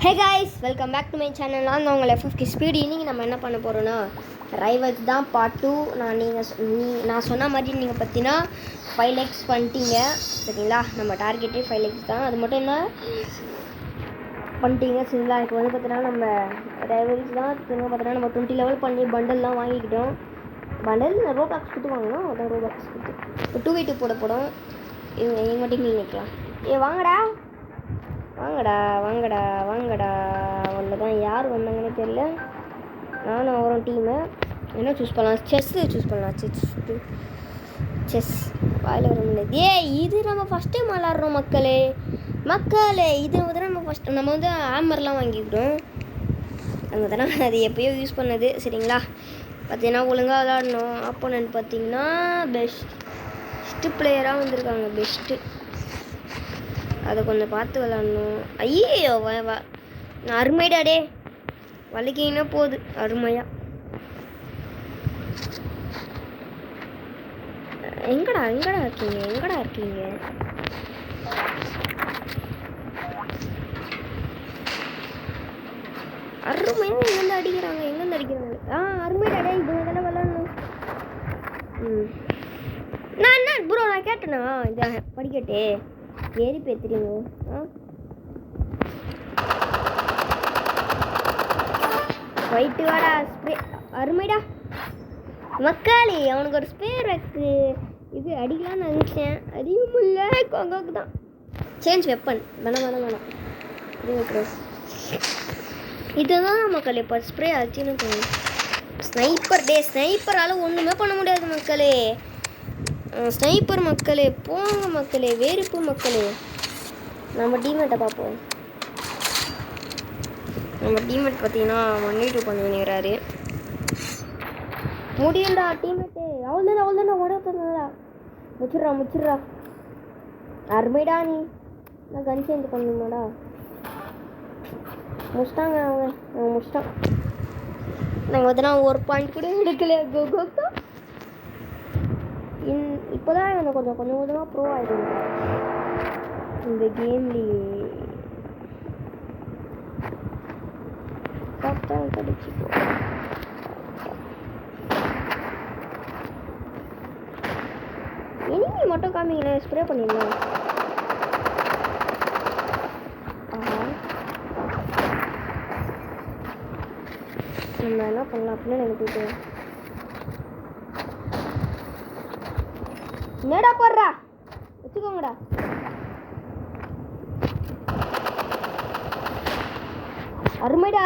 Hey guys, welcome back to my channel. நான் உங்கள் FFK speed. இன்றைக்கி நம்ம என்ன பண்ண போகிறோன்னா ரைவல்ஸ் தான் பார்ட் 2. நான் சொன்ன மாதிரி நீங்கள் பார்த்தீங்கன்னா 5 lakhs பண்ணிட்டீங்க சரிங்களா. நம்ம டார்கெட்டே 5 lakhs தான். அது மட்டும் என்ன பண்ணிட்டீங்க சரிங்களா. இப்போ வந்து பார்த்தீங்கன்னா நம்ம ரைவல்ஸ் தான் திரும்ப பார்த்தீங்கன்னா நம்ம 20 level பண்ணி பண்டல்லாம் வாங்கிக்கிட்டோம். பண்டல் ரோபாக்ஸ் கொடுத்து வாங்கினோம். அதான் ரோபாக்ஸ் கொடுத்து இப்போ 2v2 போட போகிறோம். எங்கள் டீம் நினைக்கலாம். வாங்கடா வாங்கடா வாங்கடா வாங்கடா. ஒன்று தான் யார் வந்தாங்கன்னு தெரியல. நானும் அவரும் டீமு என்ன சூஸ் பண்ணலாம்? சூஸ் பண்ணலாம். செஸ் வாயில் வர முடியாது. இது நம்ம ஃபஸ்ட் டைம் விளாட்றோம் மக்களே. இது வந்து நம்ம வந்து ஆமர்லாம் வாங்கிக்கிட்டோம். அங்கே தானே அது எப்போயோ யூஸ் பண்ணது சரிங்களா. பார்த்தீங்கன்னா ஒழுங்காக விளாடணும். ஆப்போனன்ட் பார்த்தீங்கன்னா பெஸ்ட்டு பிளேயராக வந்திருக்காங்க. பெஸ்ட்டு அதை கொஞ்சம் பார்த்து விளாட்ணும். ஐயோ நான் அருமைடாடே வலிக்கிங்கன்னா போகுது அருமையாக. எங்கடா இருக்கீங்க? அருமையாக எங்கேருந்து அடிக்கிறாங்க? அருமைடாடே இது தானே விளாட்ணும். நான் என்ன ப்ரோ நான் கேட்டேனா இந்த படிக்கட்டு ஏறி பேத்துறீங்க. போயிட்டு வாடா ஸ்ப்ரே. அருமைடா மக்களே. அவனுக்கு ஒரு ஸ்பேர் வைக்கு இது அடிக்கலான்னு நினச்சேன். அதிகம் இல்லை கொங்கோக்கு தான். சேஞ்ச் வெப்பன் வேணாம் இது வைக்கிறோம். இதுதான் மக்களே இப்போ ஸ்ப்ரே ஆச்சுன்னு போகணும். ஸ்னைப்பரால் ஒன்றுமே பண்ண முடியாது மக்களே. ஸ்னைப்பர் மக்களே போங்க மக்களே. வேறுப்பு மக்களே. நம்ம டீமேட்டை பார்ப்போம். நம்ம டீமேட் பார்த்தீங்கன்னா 1v2 பண்ணிக்கிறாரு. முடியும்டா டீமேட்டு. அவ்வளோதானே உடம்புடா. முச்சிட்றா. அருமைடா நீ. நான் கன் சேஞ்ச் பண்ணணுமாடா? முடிச்சிட்டாங்க அவங்க முடிச்சிட்டான். நாங்கள் பார்த்தீங்கன்னா ஒரு பாயிண்ட் கூட எடுக்கல. கோகோக்கா இப்போ தான் எனக்கு கொஞ்சம் கொஞ்சமாக ப்ரோ ஆகிடுங்க இந்த கேம்லேயே. சாப்பிட்டா கடிச்சிப்போ. எனிமி மட்டும் காமிங்களேன். ஸ்ப்ரே பண்ணிடலாம். நம்ம என்ன பண்ணலாம் அப்படின்னு எனக்கு போயிட்டு என்னடா போடுறா வச்சுக்கோங்கடா. அருமைடா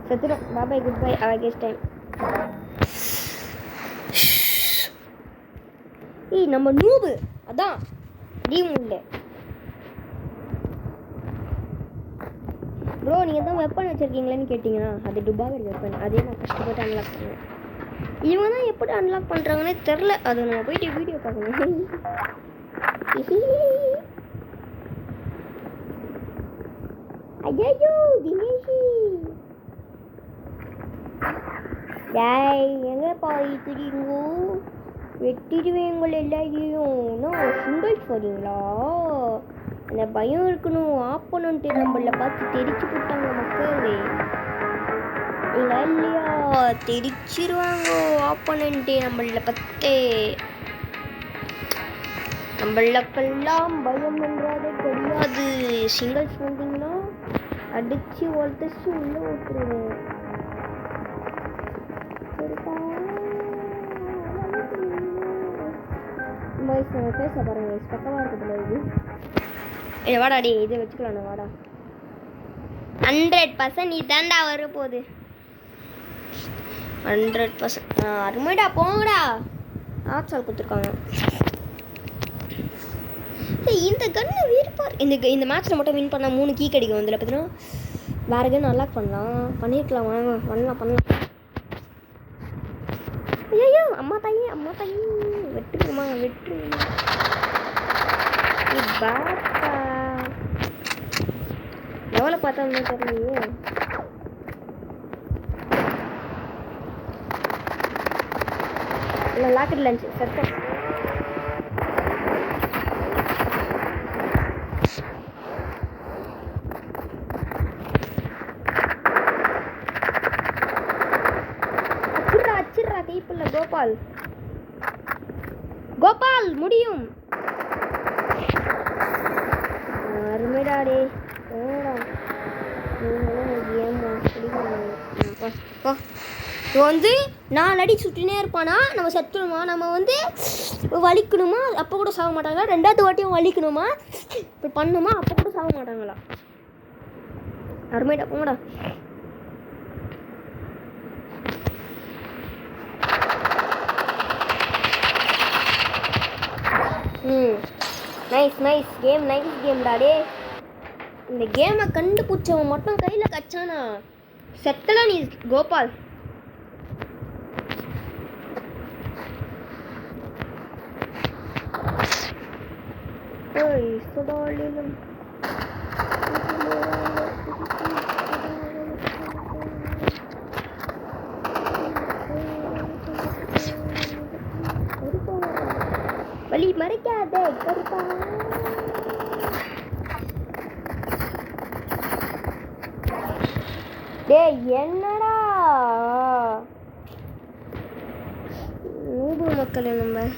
செத்துடும். Bye good bye. August time. நம்ம நூபு அதான் டீம் உண்டு. ப்ரோ நீங்கள் தான் வெப்பன் வச்சுருக்கீங்களேன்னு கேட்டிங்கன்னா அது டுபாகர் வெப்பன். அதே நான் கஷ்டப்பட்டு அன்லாக் பண்ணுவேன். இவங்க தான் எப்படி அன்லாக் பண்ணுறாங்கன்னே தெரில. அதை நம்ம போயிட்டு வீடியோ பார்க்கணும். ஐயோ தினேஷி எங்கே பாய்த்துறீங்கோ? வெட்டிடுவேங்கள் எல்லாரையும். சிங்கிள்ஸ் வரீங்களா? அந்த பயம் இருக்கணும். ஆப்போனன்ட்டு நம்மள பார்த்து தெரிச்சு போட்டாங்க மக்களே. இல்லையா தெரிச்சிருவாங்க ஆப்போனன்ட்டு நம்மள பத்தே. நம்மளுக்கெல்லாம் பயம் என்றாலே தெரியாது. சிங்கிள்ஸ் வந்தீங்கன்னா அடிச்சு ஒருத்தச்சு உள்ள ஓட்டுருவேன். நம்ம பேச பாருங்க. பக்கமாக இருக்கிறது இது வாடாடி. இதை வச்சுக்கலாம். வாடா 100% நீ தாண்டா வர போகுது. 100% அருமைடா போங்கடா. ஆப்சால் கொடுத்துருக்காங்க. இந்த கன்னு வீர்பார். இந்த மேட்ச்சில் மட்டும் வின் பண்ணால் 3 கீ கிடைக்கும். அதில் பார்த்தீங்கன்னா வேறு கன் அன்லாக் பண்ணியிருக்கலாம். பண்ணலாம். ஐயோ அம்மா தாயி வெட்டுருமா பாப்பா. எவ்வளோ பார்த்தா தெரியலையே. இல்லை லாக்கெட் லஞ்ச் சத்தம். அச்சிடுறா கைப்புள்ள கோபால். கோபால் முடியும். அருமைடாடே. இப்போ வந்து 4 அடி சுட்டினே இருப்பானா, நம்ம செத்துணுமா, நம்ம வந்து வலிக்கணுமா, அப்போ கூட சாக மாட்டாங்களா, 2வது வாட்டியும் வலிக்கணுமா, இப்போ பண்ணுமா, அப்போ கூட சாக மாட்டாங்களா. அருமைடா போங்கடா. நைஸ் கேம், நைஸ் கேம் டாடே. இந்த கேமை கண்டுபிடிச்சவன் மட்டும் கையில் கச்சானா செத்தலாம் நீ கோபால். வலி மறைக்காதே கருப்பா. டேய் என்னடா நூபு மக்களே. நம்ம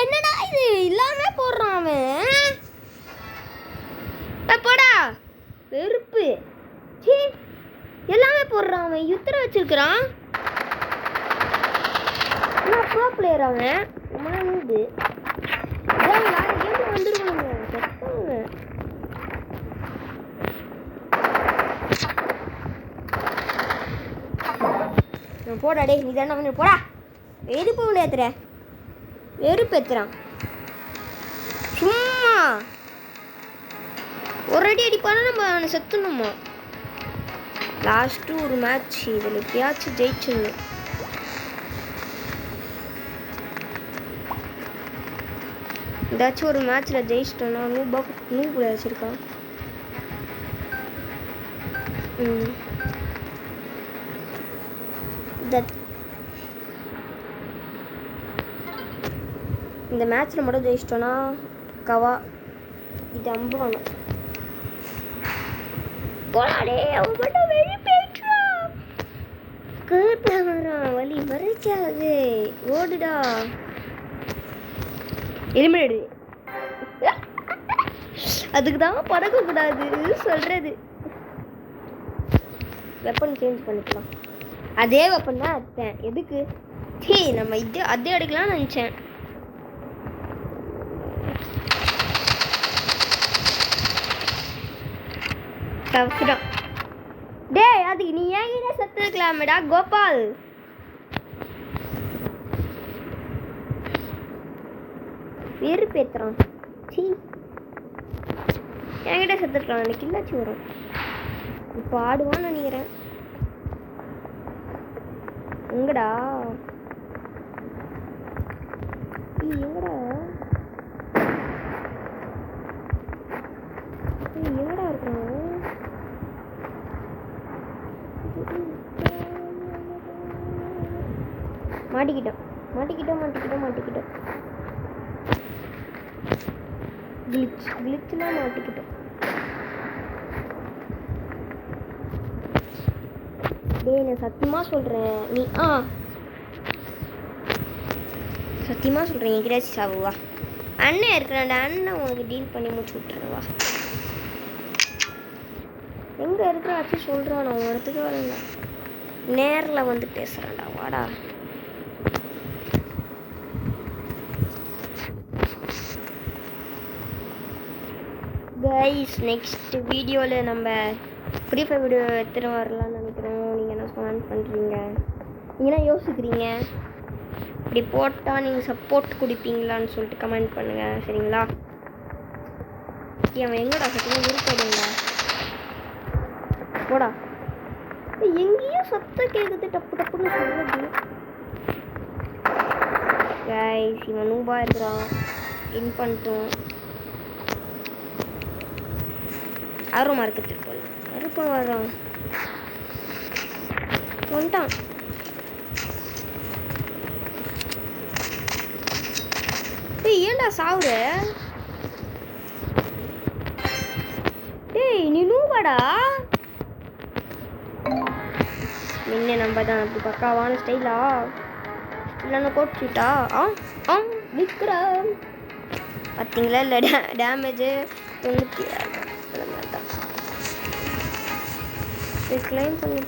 என்னடா இது எல்லாமே போடுறான் அவன். போடா வெறுப்பு. எல்லாமே போடுறான் அவன். யுத்தர வச்சிருக்கிறான். ப்ரோ பிளேயர் அவன். நூபு வந்துருவாங்க செத்தாங்க. போடா டே நீ தானே வந்து போடா. வெறுப்பு விளையாத்துற வெறுப்பேத்துறான் சும்மா. ஒரு அடி அடிப்பானா நம்ம அவனை செத்துணுமா. லாஸ்ட்டு ஒரு மேட்ச், இதில் எப்பயாச்சும் ஜெயிச்சிடணும். ஏதாச்சும் ஒரு மேட்ச்சில் ஜெயிச்சிட்டோன்னா நூபுல வச்சுருக்கான். இந்த மேட்ச்சில் மட்டும் ஜெயிச்சிட்டோன்னா கவா இது அம்பு வேணும். போடாடே அவன் மட்டும் வெளியே போயிட்டா. கேட்டான் வரான் வலி மறைக்காது. ஓடுடா எலிமினேடு. அதுக்கு தான் பறக்கக்கூடாது சொல்கிறது. வெப்பன் சேஞ்ச் பண்ணிக்கலாம். அதே வெப்பன் தான் அத்தேன். எதுக்கு நம்ம அதே எடுக்கலாம்னு நினச்சேன். தவிர்த்துட்டான். டேய் அதுக்கு நீ ஏங்கிட்ட செத்துருக்கலாமேடா கோபால். வெறுப்பேத்துறான். என்கிட்ட செத்துருக்கலாம். எனக்கு இல்லாச்சும் வரும். இப்போ ஆடுவான்னு நினைக்கிறேன். எங்கடா எங்கடா எங்கடா இருக்கிறான். மாட்டிக்கிட்டோம். கிளிச்லாம் மாட்டிக்கிட்டோம். டேய் நான் சத்தியமாக சொல்கிறேன். நீ சத்தியமாக சொல்கிறேன். எங்கேயாச்சும் சாவுவா. அண்ணன் இருக்கிறான்டா. அண்ணன் உனக்கு டீல் பண்ணி முடிச்சு விட்டுருவா. எங்கே இருக்கிறாச்சு சொல்கிறான். நான் ஒரு இடத்துக்கு வரேன்டா. நேரில் வந்து பேசுகிறேன்டா. வாடா. கைஸ் நெக்ஸ்ட் வீடியோவில் நம்ம ஃப்ரீ ஃபயர் வீடியோ எத்தனை வரலான்னு நினைக்கிறோம். நீங்கள் என்ன கமெண்ட் பண்ணுறீங்க? நீங்கள் என்ன யோசிக்கிறீங்க? இப்படி போட்டால் நீங்கள் சப்போர்ட் கொடுப்பீங்களான்னு சொல்லிட்டு கமெண்ட் பண்ணுங்கள். சரிங்களா? அவன் எங்கடா சத்தியமாக விருப்பப்படுங்களா? போடா எங்கேயோ சத்தம் கேட்குது டப்பு டப்புன்னு சொல்லுது. கைஸ் இவன் நூபா இருக்கிறான். இன் பண்ணிட்டோம். ஆர்வமாக இருக்கிறது போல் கருப்பன் வர்றான். வந்துட்டான். ஏன்டா சாவுற? டேய் நீ நூபாடா. நின்ன நம்ம தான் அப்படி பக்காவான ஸ்டைலா இல்லைன்னா கோட்ஷூட்டா? விக்ரம் பார்த்தீங்களா? இல்லை டேமேஜு 96 கிளைம் பண்ணி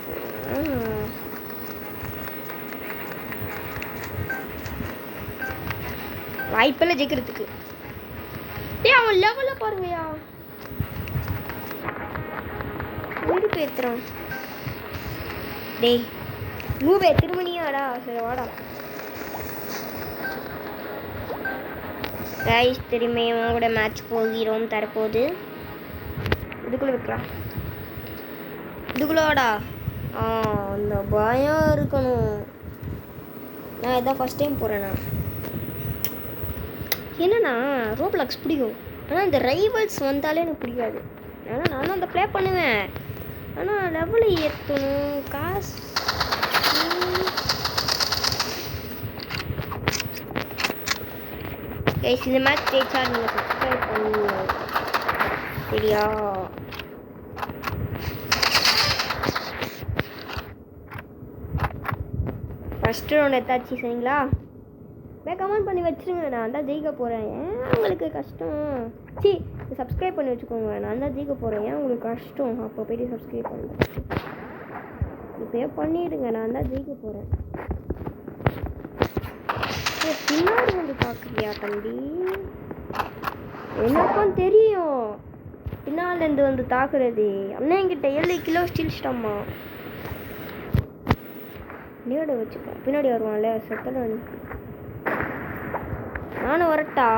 வாய்ப்பெல்லாம் ஜெயிக்கிறதுக்கு. அவன் லெவலில் பாருங்கயா. வீடு பேத்துறான். டேய் மூவே திருமணியாடா. சரி வாடா. கைஸ் திரும்பி கூட மேட்ச் போகிறோம் தரப்போது. இதுக்குள்ளே வைக்கலாம். இதுக்குள்ளோடா அந்த பயம் இருக்கணும். நான் இதான் ஃபஸ்ட் டைம் போகிறேண்ணா. என்னன்னா ரோப்ளாக்ஸ் பிடிக்கும், ஆனால் இந்த ரைவல்ஸ் வந்தாலே எனக்கு பிடிக்காது. ஏன்னா நானும் அந்த ப்ளே பண்ணுவேன், ஆனால் லெவலை ஏற்றணும் காசு. கைஸ் இந்த மேட்ச் ஜெயிச்சா நீங்கள் சப்ஸ்கிரைப் பண்ணுங்க சரியா? ஃபஸ்ட்டு ரவுண்ட் எத்தாச்சு சரிங்களா? கமெண்ட் பண்ணி வச்சுருங்க. நான் தான் ஜெயிக்க போகிறேன். ஏன் உங்களுக்கு கஷ்டம்? சப்ஸ்கிரைப் பண்ணி வச்சுக்கோங்க. நான் தான் ஜெயிக்க போகிறேன். ஏன் உங்களுக்கு கஷ்டம்? அப்போ போய்ட்டு சப்ஸ்கிரைப் பண்ணுங்க. இப்போயே பண்ணிவிடுங்க. நான் தான் ஜெயிக்க போகிறேன். பின்னாடி வந்து பார்க்குறியா தம்பி? எனக்கும் தெரியும் பின்னாலேருந்து வந்து தாக்குறது. அண்ணன் என்கிட்ட 7 கிலோ ஸ்டீல்ஸ்டாம்மா. நேட வச்சுக்கோ. பின்னாடி வருவான்ல செத்தல. நானும் வரட்டா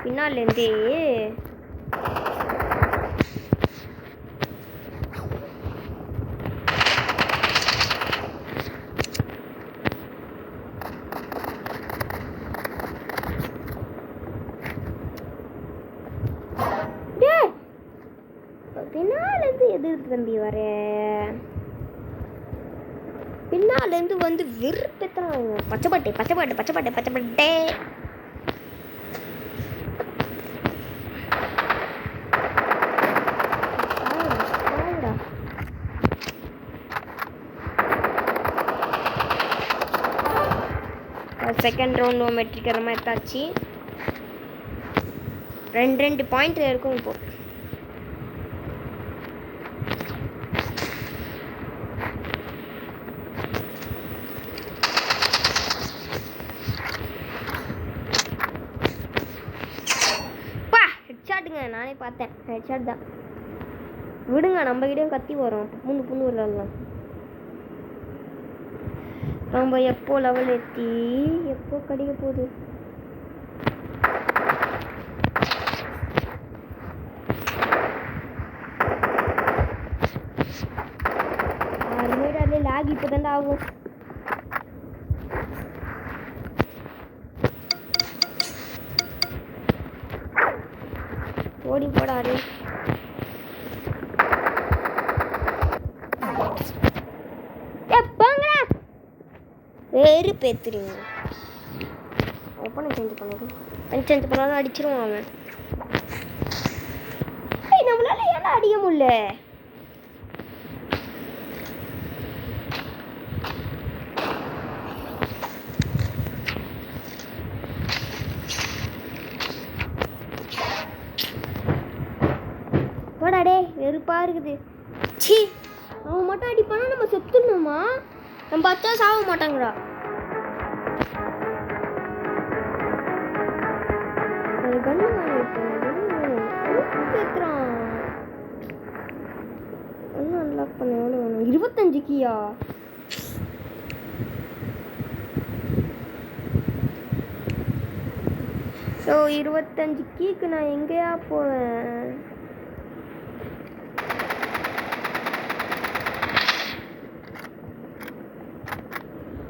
பின்னாலேருந்தே? பின்னாலேருந்து எதிர்த்து தம்பி வர? பின்னாலேருந்து வந்து வெறுப்பேத்தான். பச்சைப்பட்டை பச்சைப்பட்டை பச்சைப்பட்டை பச்சைப்பட்டை. செகண்ட் ரவுண்ட் வெற்றிகரமாக எடுத்தாச்சு. 2 பாயிண்ட் இருக்கும் இப்போ. ஹெட்ஷாட்டுங்க. நானே பார்த்தேன் ஹெட்ஷாட் தான். விடுங்க, நம்ம கிட்டேயும் கத்தி வரும். புண்ணு விடலாம். நம்ம எப்போ லெவல் ஏற்றி எப்போ கடிக்க போகுது? அதுலேயே லேக் இப்போ தான் ஆகும். ஓடி போடாது. வேறு பேத்துறீங்க. ஓப்பனை சேஞ்ச் பண்ணுது. சேஞ்ச் பண்ணாலும் அடிச்சிருவான் அவன். நம்மளால ஏன்னா அடிக்க முடியல? போடாடே வெறுப்பா இருக்குது. சி அவன் மட்டும் அடிப்பானா நம்ம செத்துடணுமா? நம்ம பார்த்தா சாக மாட்டாங்கடா. கண்ணு கேட்குறான். ஒன்றும் அன்லாக் பண்ண எவ்வளோ வேணும்? 25 கீயா? ஸோ 25 கீக்கு நான் எங்கேயா போவேன்?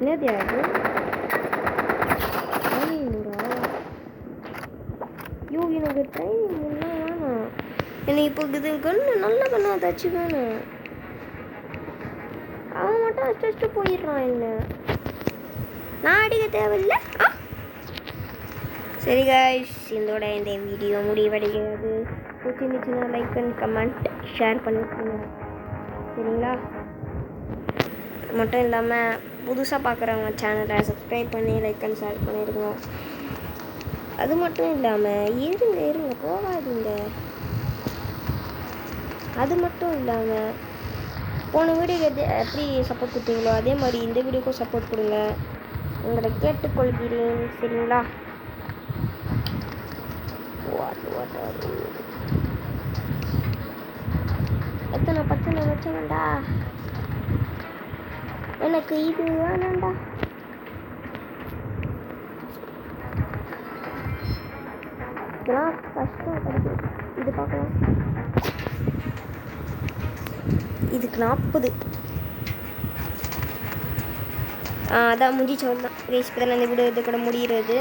என்னது அது? ஐயோ எனக்கு ட்ரைனிங் எல்லாம் வேணாம். எனக்கு இப்போ இது கன்று நல்ல கண்ணா ஏதாச்சும் வேணும். அவன் மட்டும் அடிச்சு போயிடுறான். என்ன நான் அடிக்க தேவையில்லை. சரி கைஸ், இதோட இந்த வீடியோ முடிவடைகிறது. பிடிச்சிருந்துச்சுன்னா லைக் அண்ட் கமெண்ட் ஷேர் பண்ணிக்கோங்க. சரிங்களா? மட்டும் இல்லாமல் புதுசாக பார்க்குறவங்க சேனலை சப்ஸ்கிரைப் பண்ணி லைக் அண்ட் ஷேர் பண்ணிடுங்க. அது மட்டும் இல்லாமல் இருங்க போகாதீங்க. அது மட்டும் இல்லாமல் போன வீடியோக்கு எப்படி சப்போர்ட் கொடுத்தீங்களோ அதே மாதிரி இந்த வீடியோக்கும் சப்போர்ட் கொடுங்க. உங்களை கேட்டுக்கொள்கிறேன். சரிங்களா? எத்தனை பச்சனை வச்சுங்கண்டா. எனக்கு இது வேணாண்டா. இதெல்லாம் கஷ்டம் கிடைக்கும். இது பார்க்கலாம். இதுக்கு 40. அதான் முடிச்சு வரலாம். இப்போதான் இந்த வீடியோ இது கூட முடிகிறது.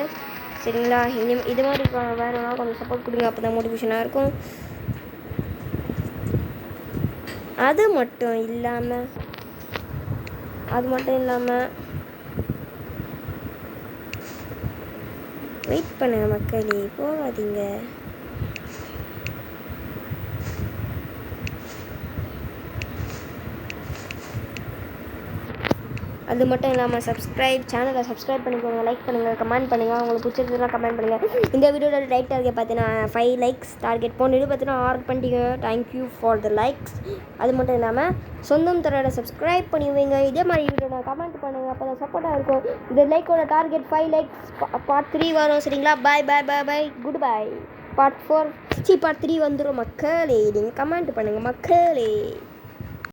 சரிங்களா? இது மாதிரி வேணும்னா கொஞ்சம் சப்போர்ட் கொடுங்க. அப்போ தான் மோட்டிவேஷனாக இருக்கும். அது மட்டும் இல்லாமல் வெயிட் பண்ணுங்க மக்களே, போகாதீங்க. அது மட்டும் இல்லாமல் சேனலை சப்ஸ்கிரைப் பண்ணிக்கோங்க, லைக் பண்ணுங்கள், கமெண்ட் பண்ணுங்கள். உங்களுக்கு பிடிச்சிருந்ததுலாம் கமெண்ட் பண்ணுங்கள். இந்த வீடியோட லைக் டார்கெட் பார்த்தீங்கன்னா 5 லைக்ஸ் டார்கெட் போனது பார்த்தீங்கன்னா ஆர்டர் பண்ணிட்டீங்க. Thank you for the likes. அது மட்டும் இல்லாமல் சொந்தம் தரோட சப்ஸ்கிரைப் பண்ணி வைங்க. இதே மாதிரி வீடியோட கமெண்ட் பண்ணுங்கள். அப்போ தான் சப்போர்ட்டாக இருக்கும். இந்த லைக்கோட டார்கெட் 5 லைக்ஸ் பார்ட் 3 வரும். சரிங்களா? பாய் குட் பாய். பார்ட் 3 வந்துடும் மக்களே. நீங்கள் கமெண்ட் பண்ணுங்கள் மக்களே.